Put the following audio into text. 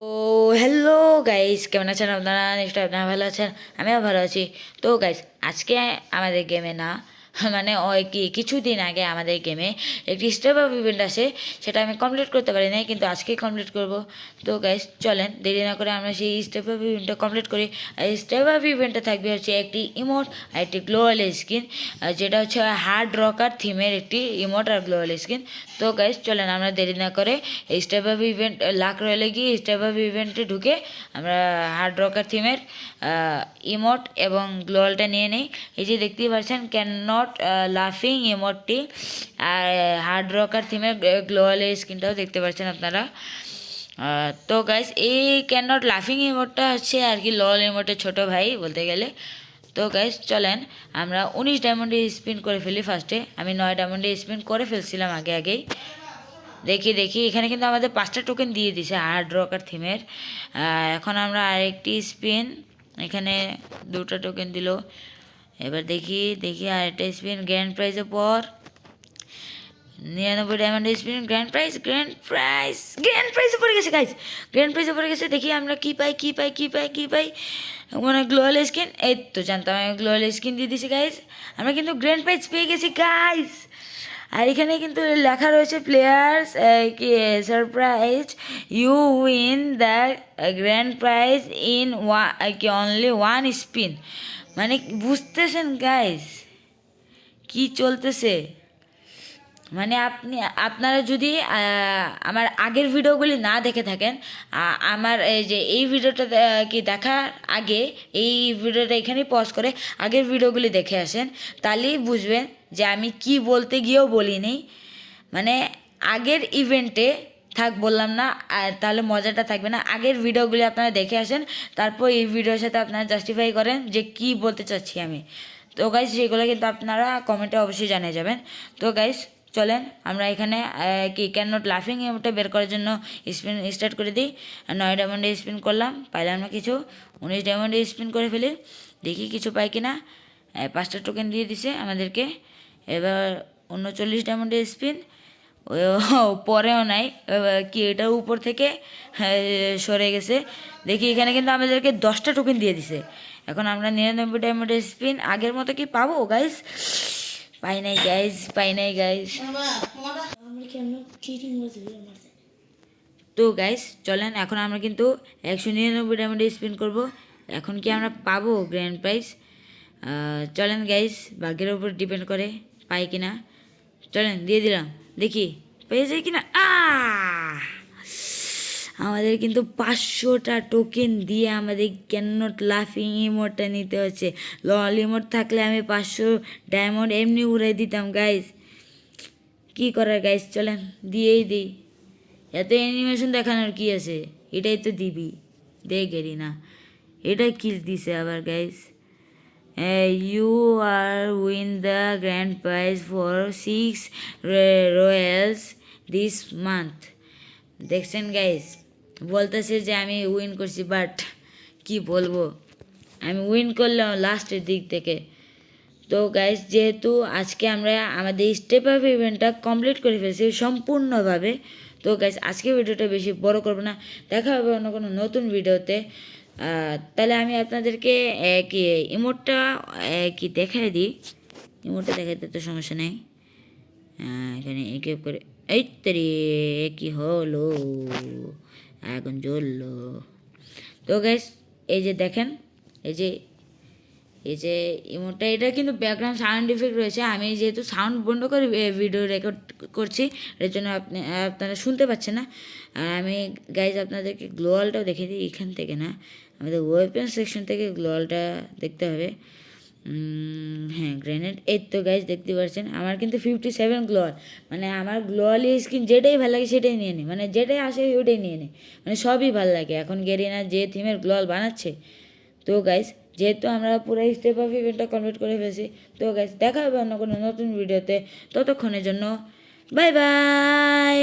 ও hello guys, কেমন আছেন আপনারা? নিশ্চয়ই আপনারা ভালো আছেন, আমিও ভালো আছি। তো গাইস, আজকে আমাদের গেমে না মানে ওই কিছুদিন আগে আমাদের গেমে একটি স্টেপ আপ ইভেন্ট আছে, সেটা আমি কমপ্লিট করতে পারি নাই, কিন্তু আজকে কমপ্লিট করব। তো গাইস চলেন দেরি না করে আমরা সেই স্টেপ আপ ইভেন্টটা কমপ্লিট করি। আর স্টেপ আপ ইভেন্টে থাকবে হচ্ছে একটি ইমোট আর একটি গ্লোয়াল স্কিন, যেটা হচ্ছে হার্ড রকার থিমের একটি ইমোট আর গ্লোয়াল স্কিন। তো গাইস চলেন আমরা দেরি না করে এই স্টেপ আপ ইভেন্ট লাক রয়েলে গিয়ে স্টেপ আপ ইভেন্টে ঢুকে আমরা হার্ড রকার থিমের ইমোট এবং গ্লোয়ালটা নিয়ে নিই। এই যে দেখতেই পাচ্ছেন ক্যান নট লাফিং ইমোটটি, আর হার্ড রকার থিমের গ্লোয়ালের স্কিনটাও দেখতে পাচ্ছেন আপনারা। তো গাইস এই ক্যান নট লাফিং ইমোটটা হচ্ছে আর কি লল ইমোটের ছোটো ভাই বলতে গেলে। তো গাইস চলেন আমরা 19 ডায়মন্ডে স্পিন করে ফেলি। ফার্স্টে আমি 9 ডায়মন্ডে স্পিন করে ফেলছিলাম আগেই। দেখি এখানে কিন্তু আমাদের 5টা টোকেন দিয়ে দিছে হার্ড রকার থিমের। এখন আমরা আরেকটি স্পিন, এখানে 2টা টোকেন দিল। এবার দেখি আরেকটা স্পিন গ্র্যান্ড প্রাইজের পর 99 ডায়মন্ড স্পিন গ্র্যান্ড প্রাইজে পড়ে গেছে গাইস, গ্র্যান্ড প্রাইজে পড়ে গেছে। দেখি আমরা কি পাই মানে গ্লোয়াল স্কিন। এই তো জানতাম আমি গ্লোয়াল স্কিন দিয়ে দিছি গাইস, আমরা কিন্তু গ্র্যান্ড প্রাইজ পেয়ে গেছি গাইস। আর এখানে কিন্তু লেখা রয়েছে প্লেয়ার্স কি surprise you win the grand prize in কি অনলি ওয়ান স্পিন। মানে বুঝতেছেন গাইস কি চলতেছে? মানে আপনারা যদি আমার আগের ভিডিওগুলি না দেখে থাকেন, আমার এই যে এই ভিডিওটা কি দেখার আগে এই ভিডিওটা এখানেই পজ করে আগের ভিডিওগুলি দেখে আসেন, তাহলেই বুঝবেন যে আমি কি বলতে গিয়েও বলিনি। মানে আগের ইভেন্টে বললাম না, তাহলে মজাটা থাকবে না। আগের ভিডিওগুলি আপনারা দেখে আসেন, তারপর এই ভিডিওর সাথে আপনারা জাস্টিফাই করেন যে কি বলতে চাচ্ছি আমি। তো গাইস সেগুলো কিন্তু আপনারা কমেন্টে অবশ্যই জানিয়ে যাবেন। তো গাইস চলেন আমরা এখানে কি ক্যান নট লাফিং ওটা বের করার জন্য স্পিন স্টার্ট করে দিই। 9 ডায়মন্ডে স্পিন করলাম, পাইলাম না কিছু। 19 ডায়মন্ডে স্পিন করে ফেলি, দেখি কিছু পাই কিনা। 5টা টোকেন দিয়ে দিছে আমাদেরকে। এবার 39 ডায়মন্ডে স্পিন, পরেও নাই কি এটার উপর থেকে সরে গেছে। দেখি এখানে কিন্তু আমাদেরকে 10টা টোকেন দিয়ে দিছে। এখন আমরা 99 ডায়মন্ডের স্পিন আগের মতো কি পাবো গাইস? পাই নাই গাইস। তো গাইস চলেন এখন আমরা কিন্তু 199 ডায়মন্ডে স্পিন করব। এখন কি আমরা পাবো গ্র্যান্ড প্রাইজ? চলেন গাইস, ভাগ্যের উপর ডিপেন্ড করে পাই কিনা। চলেন দিয়ে দিলাম, দেখি পেয়ে যাই কিনা। আমাদের কিন্তু 500টা টোকেন দিয়ে আমাদের ক্যান নট লাফিং ইমোটটা নিতে হচ্ছে। লল ইমোট থাকলে আমি 500 ডায়মন্ড এমনি উড়াই দিতাম গাইস। কি করার গাইস, চলেন দিয়েই দিই। এত অ্যানিমেশন দেখানোর কি আছে, এটাই তো দিবি। দেখেরি না এটা কি দিছে আবার guys. You are win the grand prize for 6 royals this month. দেখছেন গাইস, বলতেছে যে আমি উইন করছি, বাট কি বলবো, আমি উইন করলাম লাস্টের দিক থেকে। তো গাইস যেহেতু আজকে আমরা আমাদের স্টেপ আপ ইভেন্টটা কমপ্লিট করে ফেলছি সম্পূর্ণভাবে, তো গাইস আজকে ভিডিওটা বেশি বড় করবো না, দেখা হবে অন্য কোনো নতুন ভিডিওতে। তাহলে আমি আপনাদেরকে কি ইমোটটা কি দেখাই দিই। ইমোটটা দেখাইতে তো সমস্যা নেই। এখানে একে করে এই তারি কি হলো, আগুন জ্বললো। তো গাইস এই যে দেখেন, এই যে ইমোটটা, এটা কিন্তু ব্যাকগ্রাউন্ড সাউন্ড ইফেক্ট রয়েছে। আমি যেহেতু সাউন্ড বন্ধ করে ভিডিও রেকর্ড করছি, এর জন্য আপনারা শুনতে পাচ্ছেন না। আর আমি গাইজ আপনাদেরকে গ্লোয়ালটাও দেখে দিই, এখান থেকে না, আমাদের ওয়েপেন সেকশন থেকে গ্লোয়ালটা দেখতে হবে। হ্যাঁ গ্রেনেড, এই তো গাইজ দেখতে পাচ্ছেন আমার কিন্তু 57 গ্লোয়াল। মানে আমার গ্লোয়ালি স্কিন যেটাই ভালো লাগে সেটাই নিয়ে নিই, মানে যেটাই আসে ওটাই নিয়ে নিই, মানে সবই ভালো লাগে এখন গেরিনা যে থিমের গ্লোয়াল বানাচ্ছে। তো গাইজ যেহেতু আমরা পুরো স্টেপ অফ ইভেন্টটা কমপ্লিট করে ফেলেছি, তো গাইজ দেখা হবে অন্য কোনো নতুন ভিডিওতে। ততক্ষণের জন্য বাই বাই।